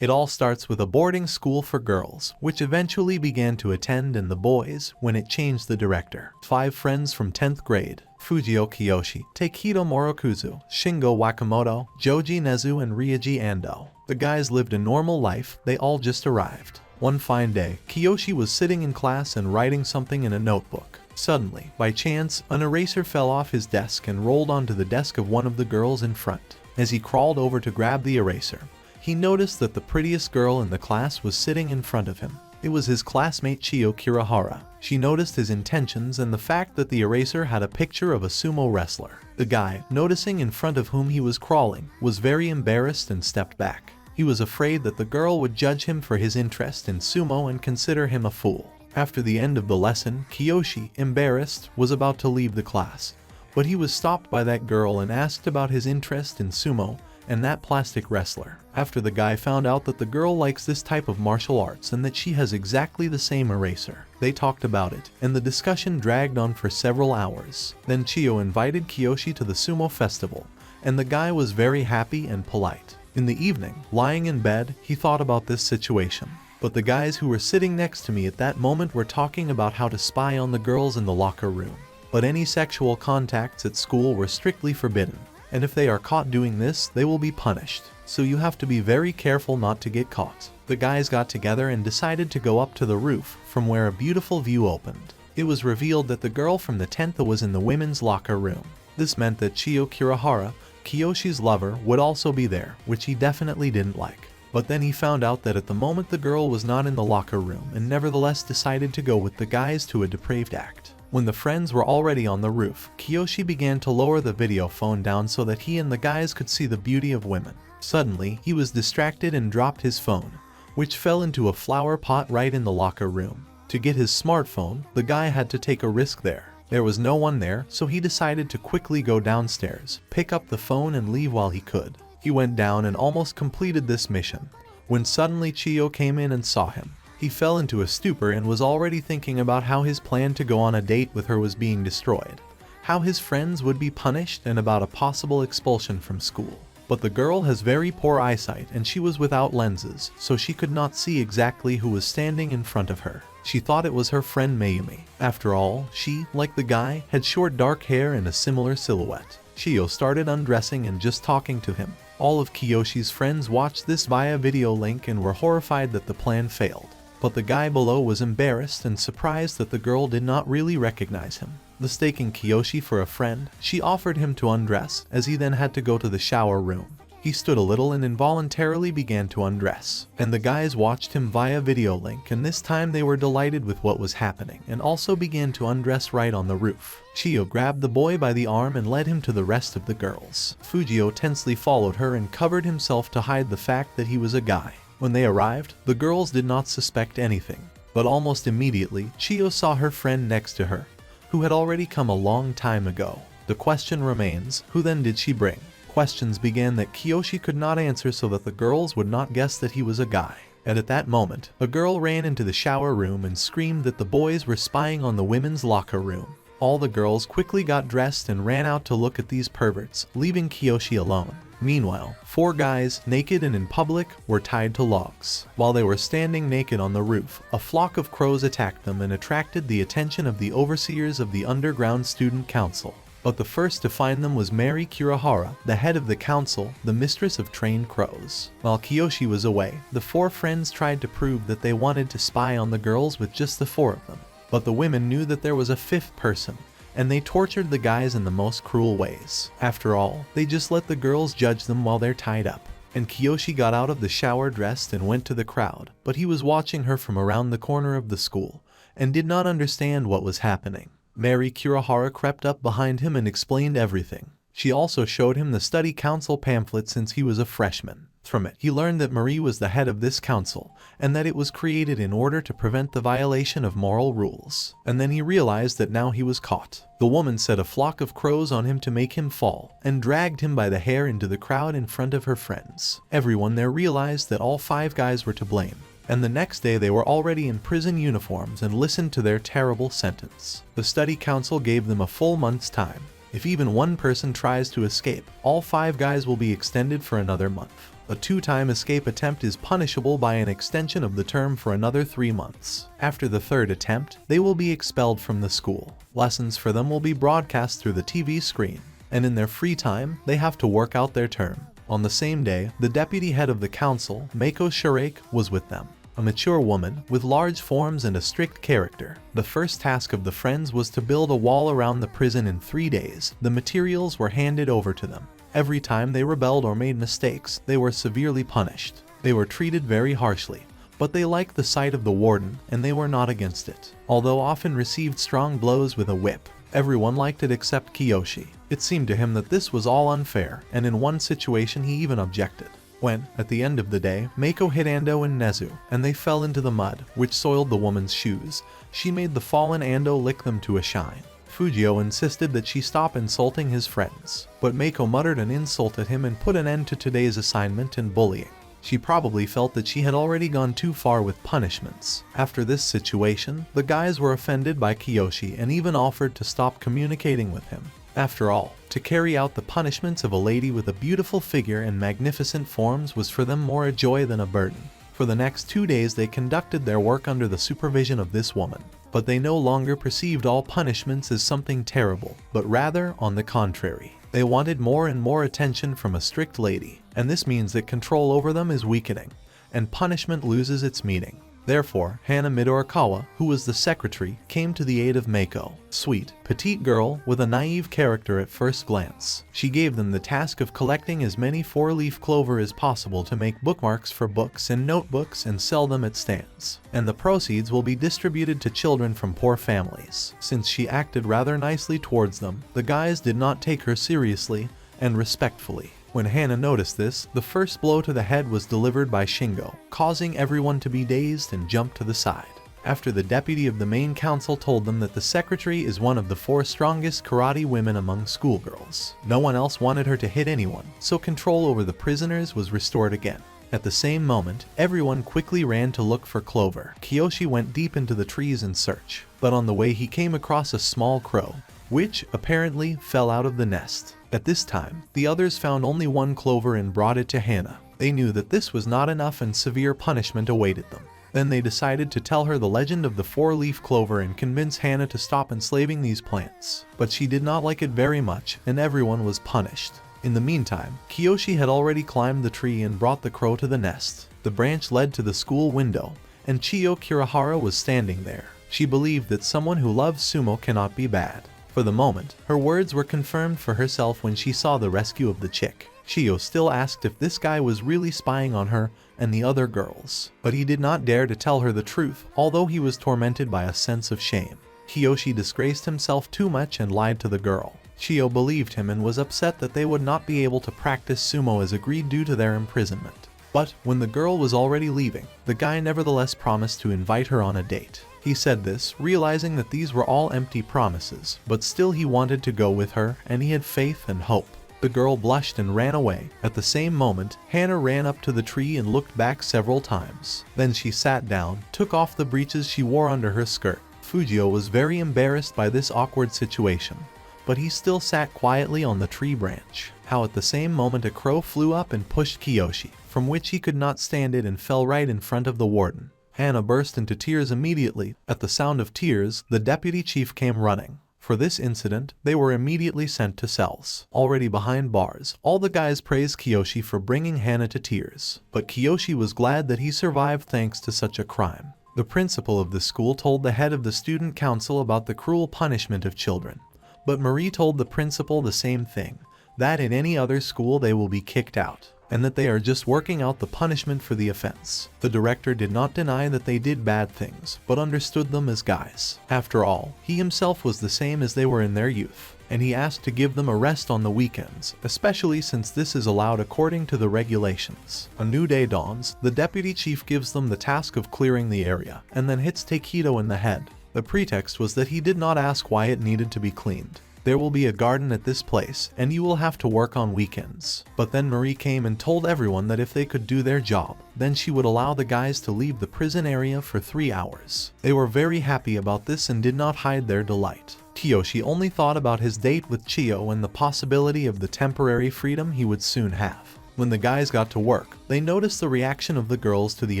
It all starts with a boarding school for girls, which eventually began to attend and the boys when it changed the director. 5 friends from 10th grade, Fujino Kiyoshi, Takehito Morokuzu, Shingo Wakamoto, Jouji Nezu and Reiji Ando. The guys lived a normal life, they all just arrived. One fine day, Kiyoshi was sitting in class and writing something in a notebook. Suddenly, by chance, an eraser fell off his desk and rolled onto the desk of one of the girls in front. As he crawled over to grab the eraser, he noticed that the prettiest girl in the class was sitting in front of him. It was his classmate Chiyo Kirihara. She noticed his intentions and the fact that the eraser had a picture of a sumo wrestler. The guy, noticing in front of whom he was crawling, was very embarrassed and stepped back. He was afraid that the girl would judge him for his interest in sumo and consider him a fool. After the end of the lesson, Kiyoshi, embarrassed, was about to leave the class, but he was stopped by that girl and asked about his interest in sumo and that plastic wrestler. After the guy found out that the girl likes this type of martial arts and that she has exactly the same eraser, they talked about it, and the discussion dragged on for several hours. Then Chiyo invited Kiyoshi to the sumo festival, and the guy was very happy and polite. In the evening, lying in bed, he thought about this situation. But the guys who were sitting next to me at that moment were talking about how to spy on the girls in the locker room. But any sexual contacts at school were strictly forbidden, and if they are caught doing this, they will be punished. So you have to be very careful not to get caught. The guys got together and decided to go up to the roof, from where a beautiful view opened. It was revealed that the girl from the 10th was in the women's locker room. This meant that Chiyo Kirihara, Kiyoshi's lover, would also be there, which he definitely didn't like. But then he found out that at the moment the girl was not in the locker room and nevertheless decided to go with the guys to a depraved act. When the friends were already on the roof, Kiyoshi began to lower the video phone down so that he and the guys could see the beauty of women. Suddenly, he was distracted and dropped his phone, which fell into a flower pot right in the locker room. To get his smartphone, the guy had to take a risk there. There was no one there, so he decided to quickly go downstairs, pick up the phone and leave while he could. He went down and almost completed this mission, when suddenly Chiyo came in and saw him. He fell into a stupor and was already thinking about how his plan to go on a date with her was being destroyed, how his friends would be punished, and about a possible expulsion from school. But the girl has very poor eyesight and she was without lenses, so she could not see exactly who was standing in front of her. She thought it was her friend Mayumi. After all, she, like the guy, had short dark hair and a similar silhouette. Chiyo started undressing and just talking to him. All of Kiyoshi's friends watched this via video link and were horrified that the plan failed. But the guy below was embarrassed and surprised that the girl did not really recognize him. Mistaking Kiyoshi for a friend, she offered him to undress, as he then had to go to the shower room. He stood a little and involuntarily began to undress, and the guys watched him via video link, and this time they were delighted with what was happening and also began to undress right on the roof. Chiyo grabbed the boy by the arm and led him to the rest of the girls. Fujio tensely followed her and covered himself to hide the fact that he was a guy. When they arrived, the girls did not suspect anything, but almost immediately, Chiyo saw her friend next to her, who had already come a long time ago. The question remains, who then did she bring? Questions began that Kiyoshi could not answer so that the girls would not guess that he was a guy. And at that moment, a girl ran into the shower room and screamed that the boys were spying on the women's locker room. All the girls quickly got dressed and ran out to look at these perverts, leaving Kiyoshi alone. Meanwhile, 4 guys, naked and in public, were tied to logs. While they were standing naked on the roof, a flock of crows attacked them and attracted the attention of the overseers of the underground student council. But the first to find them was Mary Kirihara, the head of the council, the mistress of trained crows. While Kiyoshi was away, the 4 friends tried to prove that they wanted to spy on the girls with just the 4 of them. But the women knew that there was a 5th person, and they tortured the guys in the most cruel ways. After all, they just let the girls judge them while they're tied up. And Kiyoshi got out of the shower dressed and went to the crowd, but he was watching her from around the corner of the school, and did not understand what was happening. Mary Kirihara crept up behind him and explained everything. She also showed him the study council pamphlet since he was a freshman. From it, he learned that Marie was the head of this council, and that it was created in order to prevent the violation of moral rules. And then he realized that now he was caught. The woman set a flock of crows on him to make him fall, and dragged him by the hair into the crowd in front of her friends. Everyone there realized that all 5 guys were to blame. And the next day they were already in prison uniforms and listened to their terrible sentence. The study council gave them a full month's time. If even one person tries to escape, all 5 guys will be extended for another month. A 2-time escape attempt is punishable by an extension of the term for another 3 months. After the 3rd attempt, they will be expelled from the school. Lessons for them will be broadcast through the TV screen, and in their free time, they have to work out their term. On the same day, the deputy head of the council, Mako Shirake, was with them. A mature woman, with large forms and a strict character. The first task of the friends was to build a wall around the prison in 3 days. The materials were handed over to them. Every time they rebelled or made mistakes, they were severely punished. They were treated very harshly, but they liked the sight of the warden, and they were not against it. Although often received strong blows with a whip, everyone liked it except Kiyoshi. It seemed to him that this was all unfair, and in one situation he even objected. When, at the end of the day, Mako hit Ando and Nezu, and they fell into the mud, which soiled the woman's shoes, she made the fallen Ando lick them to a shine. Fujio insisted that she stop insulting his friends, but Mako muttered an insult at him and put an end to today's assignment and bullying. She probably felt that she had already gone too far with punishments. After this situation, the guys were offended by Kiyoshi and even offered to stop communicating with him. After all, to carry out the punishments of a lady with a beautiful figure and magnificent forms was for them more a joy than a burden. For the next 2 days they conducted their work under the supervision of this woman. But they no longer perceived all punishments as something terrible, but rather, on the contrary. They wanted more and more attention from a strict lady, and this means that control over them is weakening, and punishment loses its meaning. Therefore, Hana Midorikawa, who was the secretary, came to the aid of Mako, sweet, petite girl with a naive character at first glance. She gave them the task of collecting as many 4-leaf clover as possible to make bookmarks for books and notebooks and sell them at stands. And the proceeds will be distributed to children from poor families. Since she acted rather nicely towards them, the guys did not take her seriously and respectfully. When Hana noticed this, the first blow to the head was delivered by Shingo, causing everyone to be dazed and jump to the side. After the deputy of the main council told them that the secretary is one of the 4 strongest karate women among schoolgirls. No one else wanted her to hit anyone, so control over the prisoners was restored again. At the same moment, everyone quickly ran to look for clover. Kiyoshi went deep into the trees in search, but on the way he came across a small crow, which apparently fell out of the nest. At this time, the others found only 1 clover and brought it to Hana. They knew that this was not enough and severe punishment awaited them. Then they decided to tell her the legend of the 4-leaf clover and convince Hana to stop enslaving these plants. But she did not like it very much, and everyone was punished. In the meantime, Kiyoshi had already climbed the tree and brought the crow to the nest. The branch led to the school window, and Chiyo Kirihara was standing there. She believed that someone who loves sumo cannot be bad. For the moment, her words were confirmed for herself when she saw the rescue of the chick. Chiyo still asked if this guy was really spying on her and the other girls, but he did not dare to tell her the truth, although he was tormented by a sense of shame. Kiyoshi disgraced himself too much and lied to the girl. Chiyo believed him and was upset that they would not be able to practice sumo as agreed due to their imprisonment. But when the girl was already leaving, the guy nevertheless promised to invite her on a date. He said this, realizing that these were all empty promises, but still he wanted to go with her, and he had faith and hope. The girl blushed and ran away. At the same moment, Hana ran up to the tree and looked back several times. Then she sat down, took off the breeches she wore under her skirt. Fujio was very embarrassed by this awkward situation, but he still sat quietly on the tree branch. How at the same moment a crow flew up and pushed Kiyoshi, from which he could not stand it and fell right in front of the warden. Hana burst into tears immediately. At the sound of tears, the deputy chief came running. For this incident, they were immediately sent to cells. Already behind bars, all the guys praised Kiyoshi for bringing Hana to tears. But Kiyoshi was glad that he survived thanks to such a crime. The principal of the school told the head of the student council about the cruel punishment of children. But Marie told the principal the same thing, that in any other school they will be kicked out, and that they are just working out the punishment for the offense. The director did not deny that they did bad things, but understood them as guys. After all, he himself was the same as they were in their youth, and he asked to give them a rest on the weekends, especially since this is allowed according to the regulations. A new day dawns, the deputy chief gives them the task of clearing the area, and then hits Takehito in the head. The pretext was that he did not ask why it needed to be cleaned. There will be a garden at this place, and you will have to work on weekends. But then Marie came and told everyone that if they could do their job, then she would allow the guys to leave the prison area for 3 hours. They were very happy about this and did not hide their delight. Kiyoshi only thought about his date with Chiyo and the possibility of the temporary freedom he would soon have. When the guys got to work, they noticed the reaction of the girls to the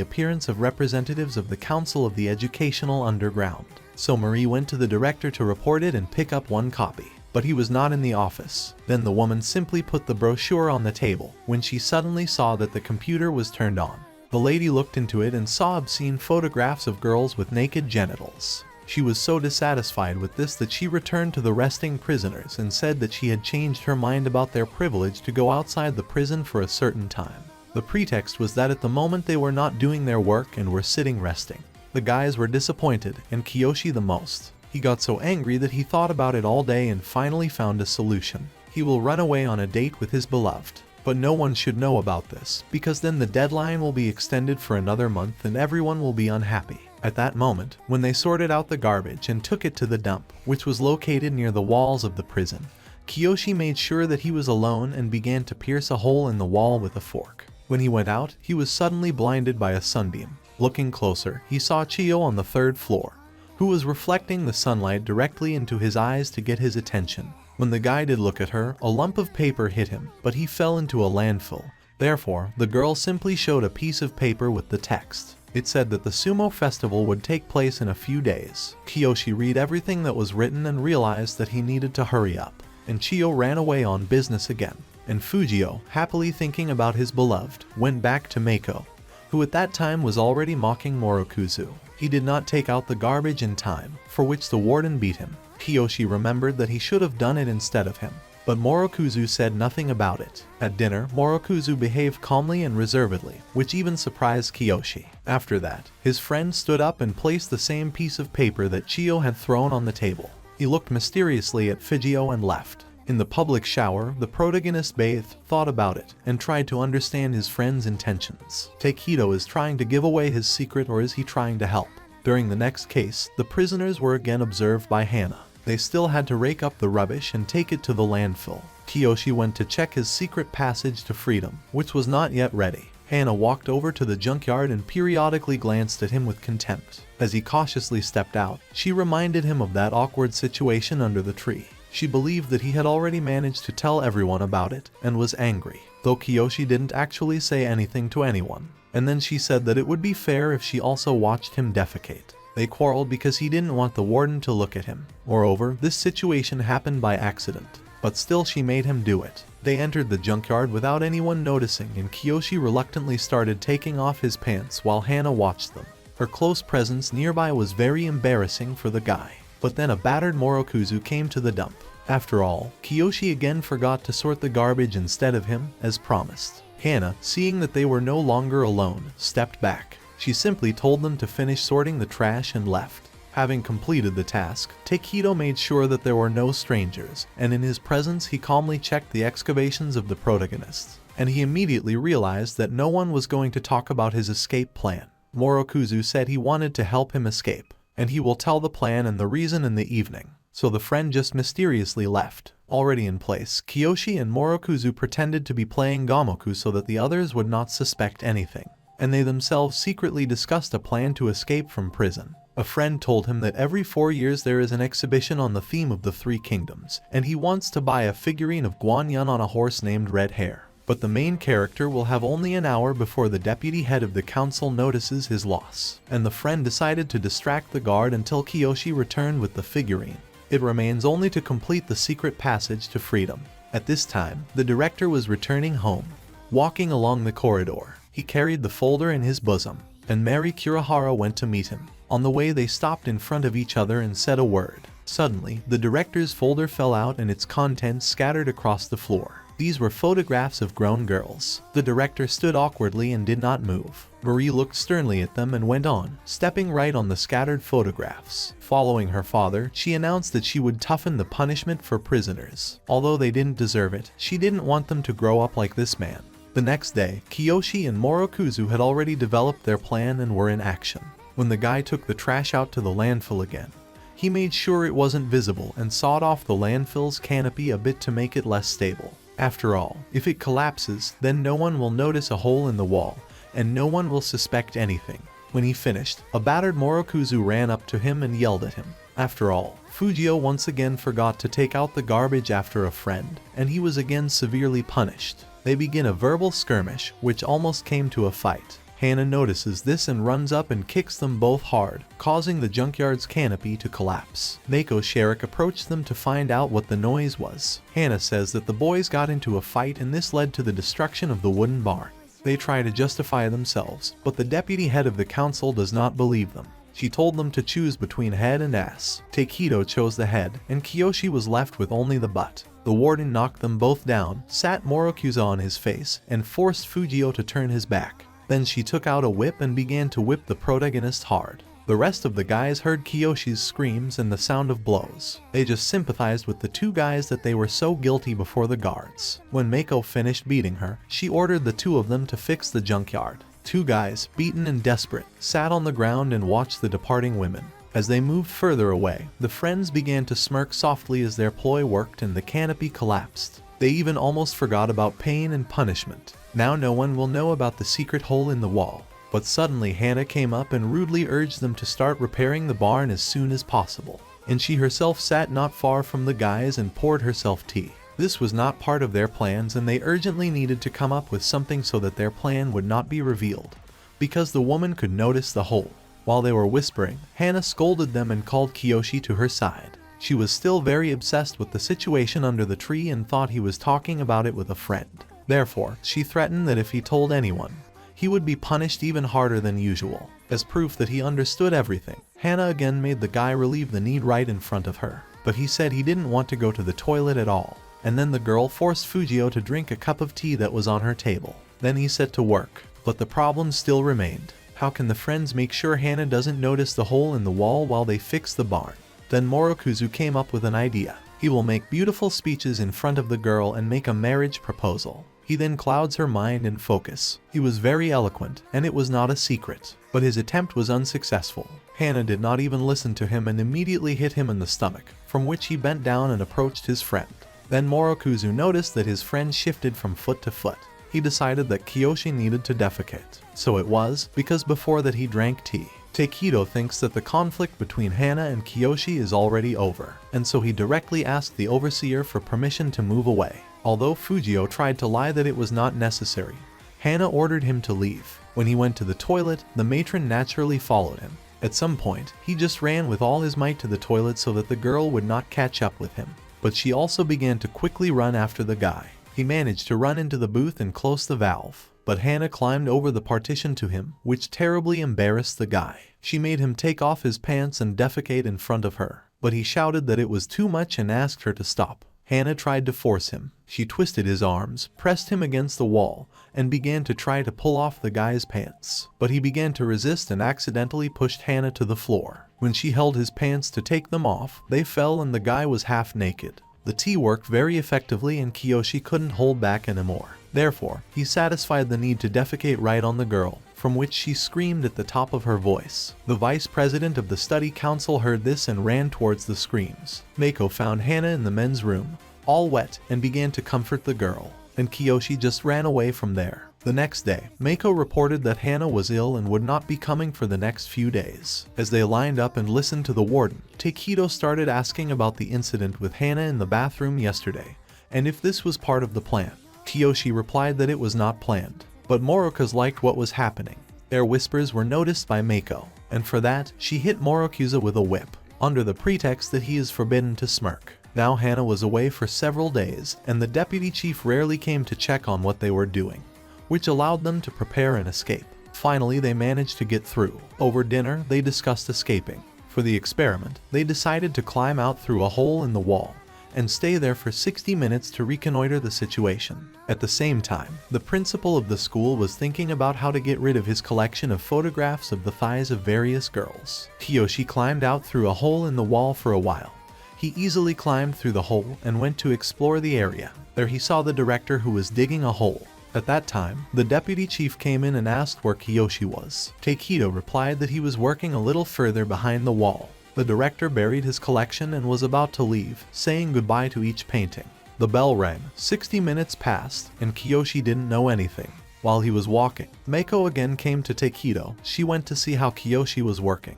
appearance of representatives of the Council of the Educational Underground. So Marie went to the director to report it and pick up one copy. But he was not in the office. Then the woman simply put the brochure on the table when she suddenly saw that the computer was turned on. The lady looked into it and saw obscene photographs of girls with naked genitals. She was so dissatisfied with this that she returned to the resting prisoners and said that she had changed her mind about their privilege to go outside the prison for a certain time. The pretext was that at the moment they were not doing their work and were sitting resting. The guys were disappointed, and Kiyoshi the most. He got so angry that he thought about it all day and finally found a solution. He will run away on a date with his beloved. But no one should know about this, because then the deadline will be extended for another month and everyone will be unhappy. At that moment, when they sorted out the garbage and took it to the dump, which was located near the walls of the prison, Kiyoshi made sure that he was alone and began to pierce a hole in the wall with a fork. When he went out, he was suddenly blinded by a sunbeam. Looking closer, he saw Chiyo on the 3rd floor, who was reflecting the sunlight directly into his eyes to get his attention. When the guy did look at her, a lump of paper hit him, but he fell into a landfill. Therefore, the girl simply showed a piece of paper with the text. It said that the sumo festival would take place in a few days. Kiyoshi read everything that was written and realized that he needed to hurry up. And Chiyo ran away on business again. And Fujio, happily thinking about his beloved, went back to Meiko, who at that time was already mocking Morokuzu. He did not take out the garbage in time, for which the warden beat him. Kiyoshi remembered that he should have done it instead of him. But Morokuzu said nothing about it. At dinner, Morokuzu behaved calmly and reservedly, which even surprised Kiyoshi. After that, his friend stood up and placed the same piece of paper that Chiyo had thrown on the table. He looked mysteriously at Fujio and left. In the public shower, the protagonist bathed, thought about it, and tried to understand his friend's intentions. Takehito is trying to give away his secret, or is he trying to help? During the next case, the prisoners were again observed by Hana. They still had to rake up the rubbish and take it to the landfill. Kiyoshi went to check his secret passage to freedom, which was not yet ready. Hana walked over to the junkyard and periodically glanced at him with contempt. As he cautiously stepped out, she reminded him of that awkward situation under the tree. She believed that he had already managed to tell everyone about it, and was angry, though Kiyoshi didn't actually say anything to anyone. And then she said that it would be fair if she also watched him defecate. They quarreled because he didn't want the warden to look at him. Moreover, this situation happened by accident, but still she made him do it. They entered the junkyard without anyone noticing, and Kiyoshi reluctantly started taking off his pants while Hana watched them. Her close presence nearby was very embarrassing for the guy. But then a battered Morokuzu came to the dump. After all, Kiyoshi again forgot to sort the garbage instead of him, as promised. Hana, seeing that they were no longer alone, stepped back. She simply told them to finish sorting the trash and left. Having completed the task, Takehito made sure that there were no strangers, and in his presence he calmly checked the excavations of the protagonists. And he immediately realized that no one was going to talk about his escape plan. Morokuzu said he wanted to help him escape, and he will tell the plan and the reason in the evening. So the friend just mysteriously left. Already in place, Kiyoshi and Morokuzu pretended to be playing Gamoku so that the others would not suspect anything. And they themselves secretly discussed a plan to escape from prison. A friend told him that every 4 years there is an exhibition on the theme of the 3 kingdoms, and he wants to buy a figurine of Guanyan on a horse named Red Hair. But the main character will have only an hour before the deputy head of the council notices his loss, and the friend decided to distract the guard until Kiyoshi returned with the figurine. It remains only to complete the secret passage to freedom. At this time, the director was returning home. Walking along the corridor, he carried the folder in his bosom, and Mary Kurihara went to meet him. On the way they stopped in front of each other and said a word. Suddenly, the director's folder fell out and its contents scattered across the floor. These were photographs of grown girls. The director stood awkwardly and did not move. Marie looked sternly at them and went on, stepping right on the scattered photographs. Following her father, she announced that she would toughen the punishment for prisoners. Although they didn't deserve it, she didn't want them to grow up like this man. The next day, Kiyoshi and Morokuzu had already developed their plan and were in action. When the guy took the trash out to the landfill again, he made sure it wasn't visible and sawed off the landfill's canopy a bit to make it less stable. After all, if it collapses, then no one will notice a hole in the wall, and no one will suspect anything. When he finished, a battered Morokuzu ran up to him and yelled at him. After all, Fujio once again forgot to take out the garbage after a friend, and he was again severely punished. They begin a verbal skirmish, which almost came to a fight. Hana notices this and runs up and kicks them both hard, causing the junkyard's canopy to collapse. Mako Sherrick approached them to find out what the noise was. Hana says that the boys got into a fight and this led to the destruction of the wooden barn. They try to justify themselves, but the deputy head of the council does not believe them. She told them to choose between head and ass. Takehito chose the head, and Kiyoshi was left with only the butt. The warden knocked them both down, sat Morokuzu on his face, and forced Fujio to turn his back. Then she took out a whip and began to whip the protagonist hard. The rest of the guys heard Kiyoshi's screams and the sound of blows. They just sympathized with the two guys that they were so guilty before the guards. When Mako finished beating her, she ordered the two of them to fix the junkyard. Two guys, beaten and desperate, sat on the ground and watched the departing women. As they moved further away, the friends began to smirk softly as their ploy worked and the canopy collapsed. They even almost forgot about pain and punishment. Now no one will know about the secret hole in the wall. But suddenly Hana came up and rudely urged them to start repairing the barn as soon as possible. And she herself sat not far from the guys and poured herself tea. This was not part of their plans and they urgently needed to come up with something so that their plan would not be revealed, because the woman could notice the hole. While they were whispering, Hana scolded them and called Kiyoshi to her side. She was still very obsessed with the situation under the tree and thought he was talking about it with a friend. Therefore, she threatened that if he told anyone, he would be punished even harder than usual. As proof that he understood everything, Hana again made the guy relieve the need right in front of her. But he said he didn't want to go to the toilet at all. And then the girl forced Fujio to drink a cup of tea that was on her table. Then he set to work. But the problem still remained. How can the friends make sure Hana doesn't notice the hole in the wall while they fix the barn? Then Morokuzu came up with an idea. He will make beautiful speeches in front of the girl and make a marriage proposal. He then clouds her mind and focus. He was very eloquent, and it was not a secret. But his attempt was unsuccessful. Hana did not even listen to him and immediately hit him in the stomach, from which he bent down and approached his friend. Then Morokuzu noticed that his friend shifted from foot to foot. He decided that Kiyoshi needed to defecate. So it was because before that he drank tea. Takehito thinks that the conflict between Hana and Kiyoshi is already over, and so he directly asked the overseer for permission to move away. Although Fujio tried to lie that it was not necessary, Hana ordered him to leave. When he went to the toilet, the matron naturally followed him. At some point, he just ran with all his might to the toilet so that the girl would not catch up with him. But she also began to quickly run after the guy. He managed to run into the booth and close the valve. But Hana climbed over the partition to him, which terribly embarrassed the guy. She made him take off his pants and defecate in front of her. But he shouted that it was too much and asked her to stop. Hana tried to force him. She twisted his arms, pressed him against the wall, and began to try to pull off the guy's pants. But he began to resist and accidentally pushed Hana to the floor. When she held his pants to take them off, they fell and the guy was half naked. The tea worked very effectively and Kiyoshi couldn't hold back anymore. Therefore, he satisfied the need to defecate right on the girl, from which she screamed at the top of her voice. The vice president of the study council heard this and ran towards the screams. Mako found Hana in the men's room, all wet, and began to comfort the girl, and Kiyoshi just ran away from there. The next day, Mako reported that Hana was ill and would not be coming for the next few days. As they lined up and listened to the warden, Takehito started asking about the incident with Hana in the bathroom yesterday, and if this was part of the plan. Kiyoshi replied that it was not planned, but Morokuzu liked what was happening. Their whispers were noticed by Mako, and for that, she hit Morokuzu with a whip, under the pretext that he is forbidden to smirk. Now Hana was away for several days, and the deputy chief rarely came to check on what they were doing, which allowed them to prepare an escape. Finally, they managed to get through. Over dinner, they discussed escaping. For the experiment, they decided to climb out through a hole in the wall and stay there for 60 minutes to reconnoiter the situation. At the same time, the principal of the school was thinking about how to get rid of his collection of photographs of the thighs of various girls. Kiyoshi climbed out through a hole in the wall for a while. He easily climbed through the hole and went to explore the area. There he saw the director who was digging a hole. At that time, the deputy chief came in and asked where Kiyoshi was. Takehito replied that he was working a little further behind the wall. The director buried his collection and was about to leave, saying goodbye to each painting. The bell rang, 60 minutes passed, and Kiyoshi didn't know anything. While he was walking, Mako again came to Takehito. She went to see how Kiyoshi was working.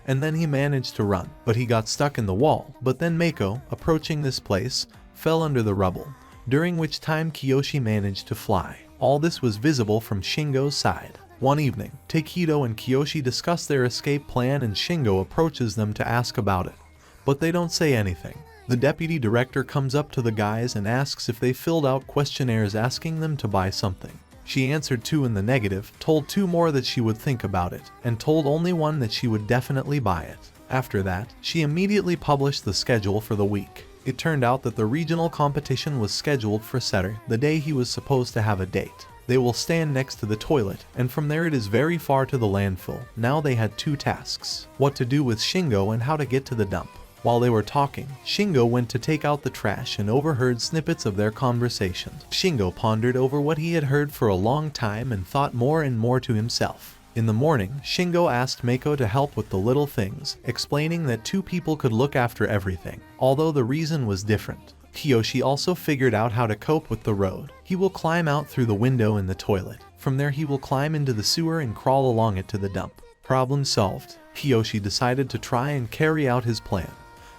And then he managed to run, but he got stuck in the wall. But then Mako, approaching this place, fell under the rubble, during which time Kiyoshi managed to fly. All this was visible from Shingo's side. One evening, Takehito and Kiyoshi discuss their escape plan and Shingo approaches them to ask about it. But they don't say anything. The deputy director comes up to the guys and asks if they filled out questionnaires asking them to buy something. She answered 2 in the negative, told 2 more that she would think about it, and told only 1 that she would definitely buy it. After that, she immediately published the schedule for the week. It turned out that the regional competition was scheduled for Saturday, the day he was supposed to have a date. They will stand next to the toilet, and from there it is very far to the landfill. Now they had 2 tasks: what to do with Shingo and how to get to the dump. While they were talking, Shingo went to take out the trash and overheard snippets of their conversation. Shingo pondered over what he had heard for a long time and thought more and more to himself. In the morning, Shingo asked Mako to help with the little things, explaining that 2 people could look after everything, although the reason was different. Kiyoshi also figured out how to cope with the road. He will climb out through the window in the toilet. From there he will climb into the sewer and crawl along it to the dump. Problem solved. Kiyoshi decided to try and carry out his plan.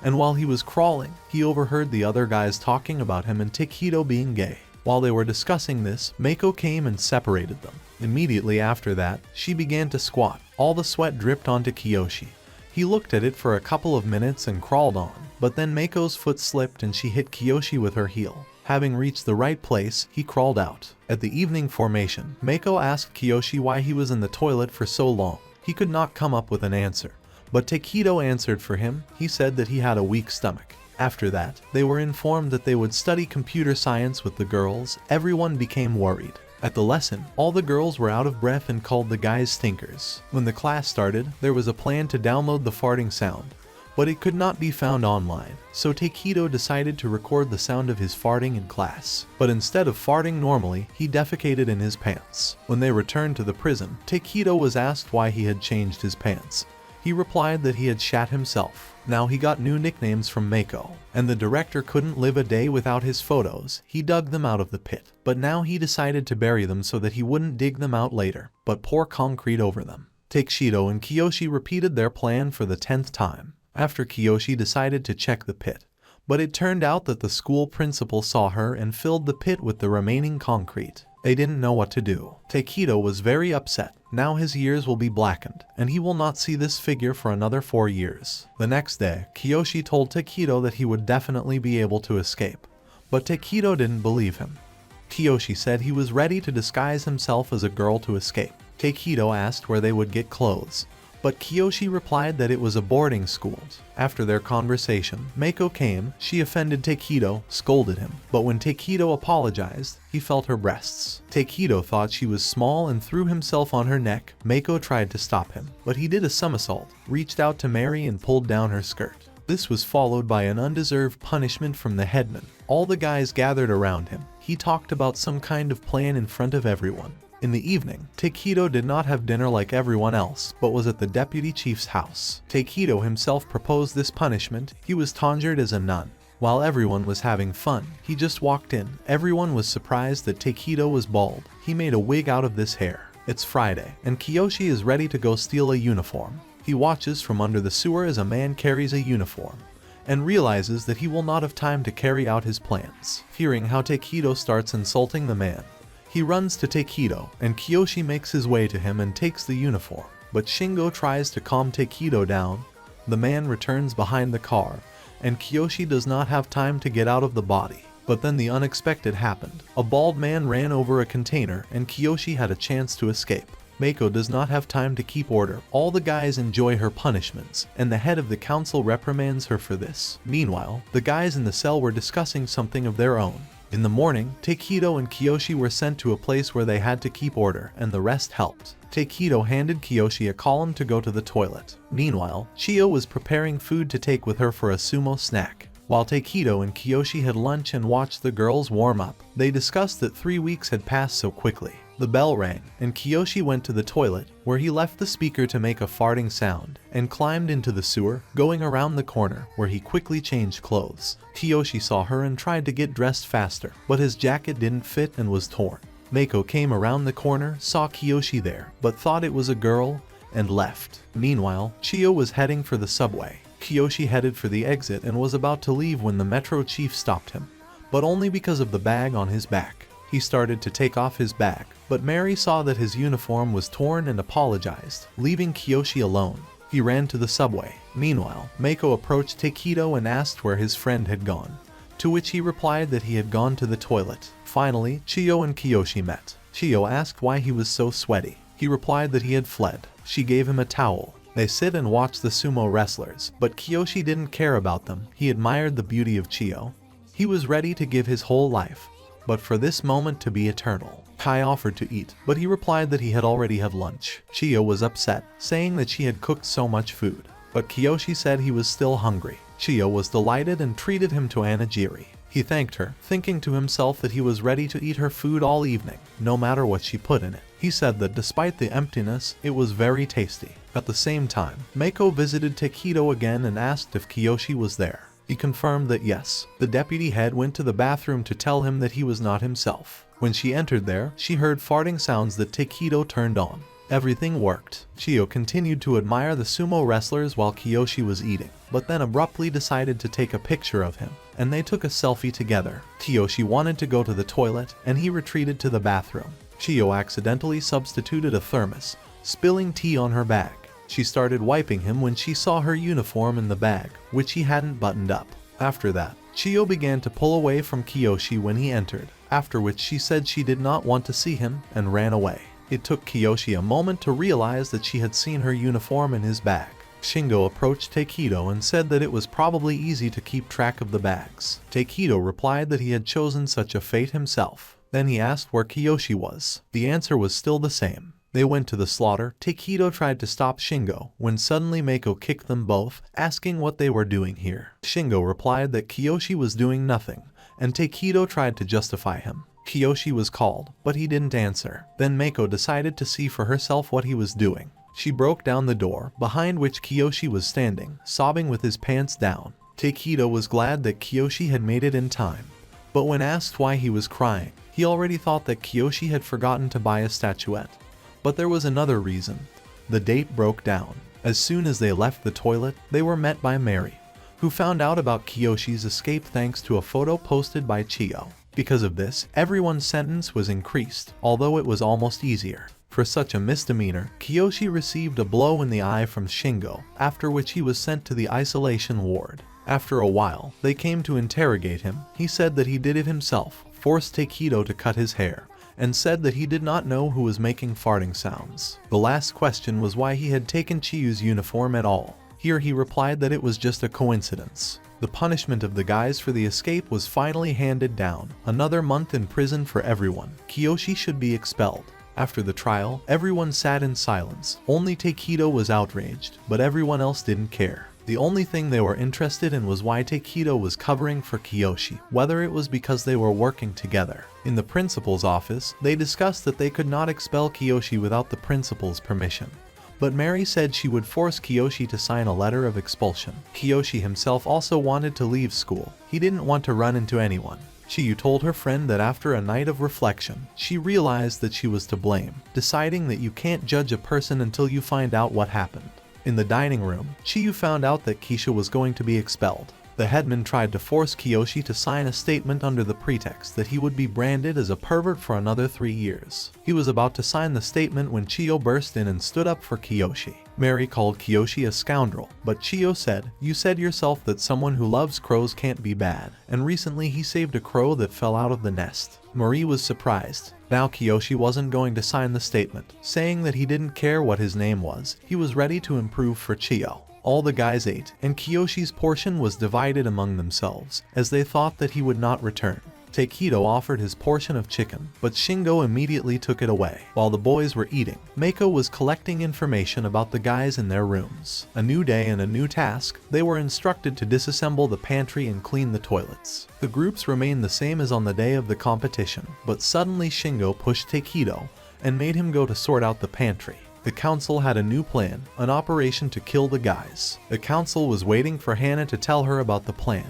And while he was crawling, he overheard the other guys talking about him and Takehito being gay. While they were discussing this, Mako came and separated them. Immediately after that, she began to squat. All the sweat dripped onto Kiyoshi. He looked at it for a couple of minutes and crawled on, but then Mako's foot slipped and she hit Kiyoshi with her heel. Having reached the right place, he crawled out. At the evening formation, Mako asked Kiyoshi why he was in the toilet for so long. He could not come up with an answer, but Takehito answered for him. He said that he had a weak stomach. After that, they were informed that they would study computer science with the girls. Everyone became worried. At the lesson, all the girls were out of breath and called the guys stinkers. When the class started, there was a plan to download the farting sound, but it could not be found online, so Takehito decided to record the sound of his farting in class. But instead of farting normally, he defecated in his pants. When they returned to the prison, Takehito was asked why he had changed his pants. He replied that he had shat himself. Now he got new nicknames from Mako, and the director couldn't live a day without his photos. He dug them out of the pit, but now he decided to bury them so that he wouldn't dig them out later, but pour concrete over them. Takehito and Kiyoshi repeated their plan for the 10th time. After Kiyoshi decided to check the pit, but it turned out that the school principal saw her and filled the pit with the remaining concrete. They didn't know what to do. Takehito was very upset. Now his ears will be blackened, and he will not see this figure for another 4 years. The next day, Kiyoshi told Takehito that he would definitely be able to escape, but Takehito didn't believe him. Kiyoshi said he was ready to disguise himself as a girl to escape. Takehito asked where they would get clothes, but Kiyoshi replied that it was a boarding school. After their conversation, Mako came. She offended Takehito, scolded him, but when Takehito apologized, he felt her breasts. Takehito thought she was small and threw himself on her neck. Mako tried to stop him, but he did a somersault, reached out to Mary and pulled down her skirt. This was followed by an undeserved punishment from the headman. All the guys gathered around him. He talked about some kind of plan in front of everyone. In the evening, Takehito did not have dinner like everyone else, but was at the deputy chief's house. Takehito himself proposed this punishment. He was tonsured as a nun. While everyone was having fun, he just walked in. Everyone was surprised that Takehito was bald. He made a wig out of this hair. It's Friday, and Kiyoshi is ready to go steal a uniform. He watches from under the sewer as a man carries a uniform, and realizes that he will not have time to carry out his plans. Hearing how Takehito starts insulting the man, he runs to Takehito, and Kiyoshi makes his way to him and takes the uniform. But Shingo tries to calm Takehito down. The man returns behind the car, and Kiyoshi does not have time to get out of the body. But then the unexpected happened. A bald man ran over a container, and Kiyoshi had a chance to escape. Mako does not have time to keep order. All the guys enjoy her punishments, and the head of the council reprimands her for this. Meanwhile, the guys in the cell were discussing something of their own. In the morning, Takehito and Kiyoshi were sent to a place where they had to keep order, and the rest helped. Takehito handed Kiyoshi a column to go to the toilet. Meanwhile, Chiyo was preparing food to take with her for a sumo snack. While Takehito and Kiyoshi had lunch and watched the girls warm up, they discussed that 3 weeks had passed so quickly. The bell rang, and Kiyoshi went to the toilet, where he left the speaker to make a farting sound, and climbed into the sewer, going around the corner, where he quickly changed clothes. Kiyoshi saw her and tried to get dressed faster, but his jacket didn't fit and was torn. Mako came around the corner, saw Kiyoshi there, but thought it was a girl, and left. Meanwhile, Chiyo was heading for the subway. Kiyoshi headed for the exit and was about to leave when the metro chief stopped him. but only because of the bag on his back. He started to take off his bag, but Mary saw that his uniform was torn and apologized, leaving Kiyoshi alone. He ran to the subway. Meanwhile, Mako approached Takehito and asked where his friend had gone, to which he replied that he had gone to the toilet. Finally, Chiyo and Kiyoshi met. Chiyo asked why he was so sweaty. He replied that he had fled. She gave him a towel. They sit and watch the sumo wrestlers, but Kiyoshi didn't care about them. He admired the beauty of Chiyo. He was ready to give his whole life, but for this moment to be eternal. Kai offered to eat, but he replied that he had already had lunch. Chiyo was upset, saying that she had cooked so much food, but Kiyoshi said he was still hungry. Chiyo was delighted and treated him to anagiri. He thanked her, thinking to himself that he was ready to eat her food all evening, no matter what she put in it. He said that despite the emptiness, it was very tasty. At the same time, Mako visited Takehito again and asked if Kiyoshi was there. He confirmed that yes. The deputy head went to the bathroom to tell him that he was not himself. When she entered there, she heard farting sounds that Takehito turned on. Everything worked. Chiyo continued to admire the sumo wrestlers while Kiyoshi was eating, but then abruptly decided to take a picture of him, and they took a selfie together. Kiyoshi wanted to go to the toilet, and he retreated to the bathroom. Chiyo accidentally substituted a thermos, spilling tea on her bag. She started wiping him when she saw her uniform in the bag, which he hadn't buttoned up. After that, Chiyo began to pull away from Kiyoshi when he entered, after which she said she did not want to see him and ran away. It took Kiyoshi a moment to realize that she had seen her uniform in his bag. Shingo approached Takehito and said that it was probably easy to keep track of the bags. Takehito replied that he had chosen such a fate himself. Then he asked where Kiyoshi was. The answer was still the same. They went to the slaughter. Takehito tried to stop Shingo, when suddenly Mako kicked them both, asking what they were doing here. Shingo replied that Kiyoshi was doing nothing, and Takehito tried to justify him. Kiyoshi was called, but he didn't answer. Then Mako decided to see for herself what he was doing. She broke down the door, behind which Kiyoshi was standing, sobbing with his pants down. Takehito was glad that Kiyoshi had made it in time, but when asked why he was crying, he already thought that Kiyoshi had forgotten to buy a statuette. But there was another reason. The date broke down. As soon as they left the toilet, they were met by Mary, who found out about Kiyoshi's escape thanks to a photo posted by Chiyo. Because of this, everyone's sentence was increased, although it was almost easier. For such a misdemeanor, Kiyoshi received a blow in the eye from Shingo, after which he was sent to the isolation ward. After a while, they came to interrogate him. He said that he did it himself, forced Takehito to cut his hair, and said that he did not know who was making farting sounds. The last question was why he had taken Chiyu's uniform at all. Here he replied that it was just a coincidence. The punishment of the guys for the escape was finally handed down. Another month in prison for everyone. Kiyoshi should be expelled. After the trial, everyone sat in silence. Only Takehito was outraged, but everyone else didn't care. The only thing they were interested in was why Takehito was covering for Kiyoshi, whether it was because they were working together. In the principal's office, they discussed that they could not expel Kiyoshi without the principal's permission. But Mary said she would force Kiyoshi to sign a letter of expulsion. Kiyoshi himself also wanted to leave school. He didn't want to run into anyone. Chiyu told her friend that after a night of reflection, she realized that she was to blame, deciding that you can't judge a person until you find out what happened. In the dining room, Chiyu found out that Kisha was going to be expelled. The headman tried to force Kiyoshi to sign a statement under the pretext that he would be branded as a pervert for another 3 years. He was about to sign the statement when Chiyo burst in and stood up for Kiyoshi. Mary called Kiyoshi a scoundrel, but Chiyo said, "You said yourself that someone who loves crows can't be bad, and recently he saved a crow that fell out of the nest." Marie was surprised. Now Kiyoshi wasn't going to sign the statement, saying that he didn't care what his name was. He was ready to improve for Chiyo. All the guys ate, and Kiyoshi's portion was divided among themselves, as they thought that he would not return. Takehito offered his portion of chicken, but Shingo immediately took it away. While the boys were eating, Mako was collecting information about the guys in their rooms. A new day and a new task, they were instructed to disassemble the pantry and clean the toilets. The groups remained the same as on the day of the competition, but suddenly Shingo pushed Takehito and made him go to sort out the pantry. The council had a new plan, an operation to kill the guys. The council was waiting for Hana to tell her about the plan,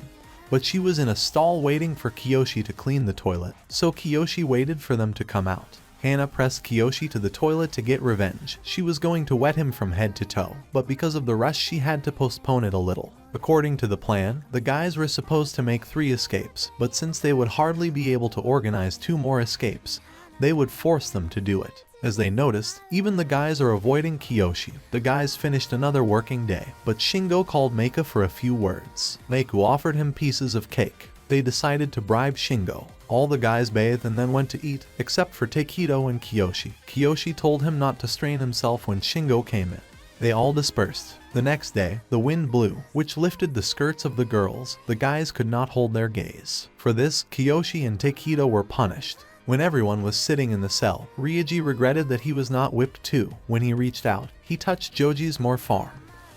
but she was in a stall waiting for Kiyoshi to clean the toilet, so Kiyoshi waited for them to come out. Hana pressed Kiyoshi to the toilet to get revenge. She was going to wet him from head to toe, but because of the rush she had to postpone it a little. According to the plan, the guys were supposed to make 3 escapes, but since they would hardly be able to organize 2 more escapes, they would force them to do it. As they noticed, even the guys are avoiding Kiyoshi. The guys finished another working day, but Shingo called Meiko for a few words. Meiko offered him pieces of cake. They decided to bribe Shingo. All the guys bathed and then went to eat, except for Takehito and Kiyoshi. Kiyoshi told him not to strain himself when Shingo came in. They all dispersed. The next day, the wind blew, which lifted the skirts of the girls. The guys could not hold their gaze. For this, Kiyoshi and Takehito were punished. When everyone was sitting in the cell, Reiji regretted that he was not whipped too. When he reached out, he touched Jouji's forearm,